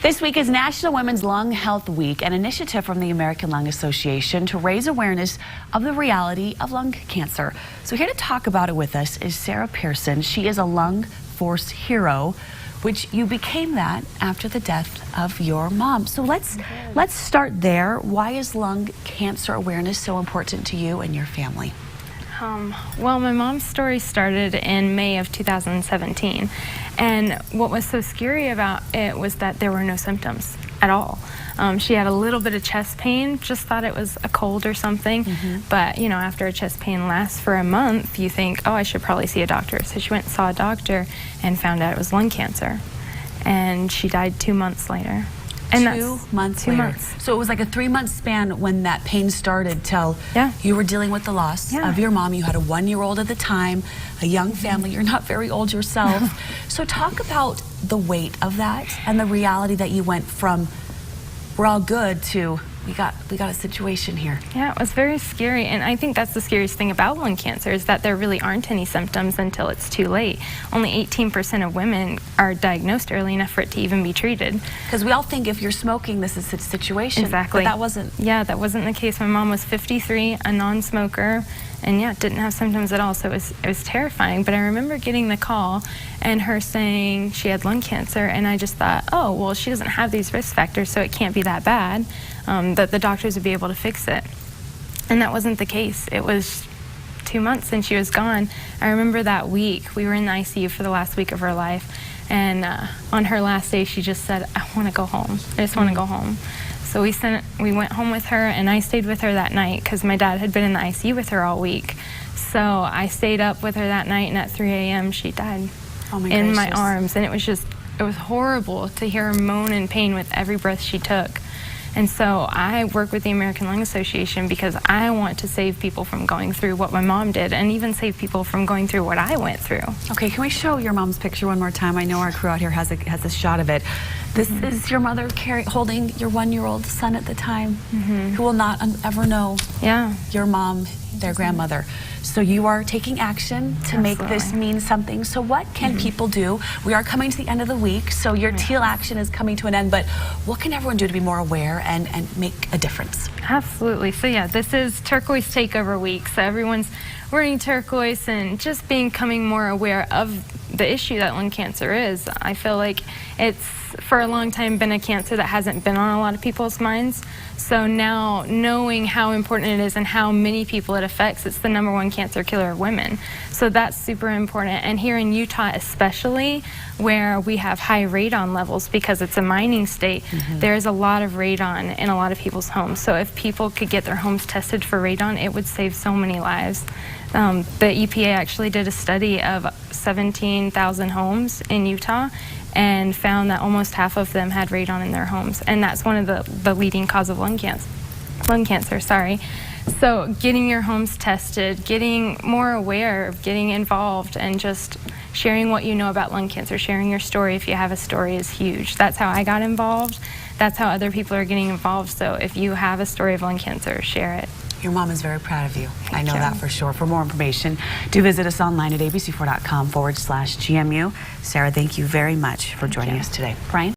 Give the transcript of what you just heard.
This week is National Women's Lung Health Week, an initiative from the American Lung Association to raise awareness of the reality of lung cancer. So here to talk about it with us is Sarah Pearson. She is a Lung Force hero, which you became that after the death of your mom. So let's start there. Why is lung cancer awareness so important to you and your family? Well, my mom's story started in May of 2017, and what was so scary about it was that there were no symptoms at all. She had a little bit of chest pain, just thought it was a cold or something, but you know, after a chest pain lasts for a month, you think, oh, I should probably see a doctor. So she went and saw a doctor and found out it was lung cancer, and she died 2 months later. And 2 months later. 2 months. So it was like a 3-month span when that pain started till you were dealing with the loss of your mom. You had a 1-year-old at the time, a young family. You're not very old yourself. So talk about the weight of that and the reality that you went from we're all good to we got a situation here. Yeah, it was very scary, and I think that's the scariest thing about lung cancer is that there really aren't any symptoms until it's too late. Only 18% of women are diagnosed early enough for it to even be treated. Because we all think if you're smoking, this is a situation. Exactly. But that wasn't. Yeah, that wasn't the case. My mom was 53, a non-smoker, and yeah, didn't have symptoms at all, so it was terrifying. But I remember getting the call and her saying she had lung cancer, and I just thought, oh, well, she doesn't have these risk factors, so it can't be that bad, that the doctors would be able to fix it. And that wasn't the case. It was 2 months and she was gone. I remember that week, we were in the ICU for the last week of her life, and on her last day, she just said, I want to go home. I just want to go home. So we went home with her, and I stayed with her that night because my dad had been in the ICU with her all week. So I stayed up with her that night, and at 3 a.m. she died in my arms. And it was horrible to hear her moan in pain with every breath she took. And so I work with the American Lung Association because I want to save people from going through what my mom did, and even save people from going through what I went through. Okay, can we show your mom's picture one more time? I know our crew out here has a shot of it. This is your mother holding your 1-year-old son at the time, who will not ever know your mom, their grandmother. So you are taking action to make this mean something. So what can people do? We are coming to the end of the week, so your teal action is coming to an end, but what can everyone do to be more aware and make a difference? Absolutely. So yeah, this is Turquoise Takeover Week. So everyone's wearing turquoise and just becoming more aware of the issue that lung cancer is. I feel like it's for a long time been a cancer that hasn't been on a lot of people's minds. So now knowing how important it is and how many people it affects, it's the #1 cancer killer of women. So that's super important. And here in Utah especially, where we have high radon levels because it's a mining state, there's a lot of radon in a lot of people's homes. So if people could get their homes tested for radon, it would save so many lives. The EPA actually did a study of 17,000 homes in Utah and found that almost half of them had radon in their homes, and that's one of the leading cause of lung cancer. So getting your homes tested, getting more aware, getting involved, and just sharing what you know about lung cancer, sharing your story if you have a story is huge. That's how I got involved. That's how other people are getting involved. So if you have a story of lung cancer, share it. Your mom is very proud of you. I know that for sure. For more information, do visit us online at abc4.com/GMU. Sarah, thank you very much for joining us today. Brian?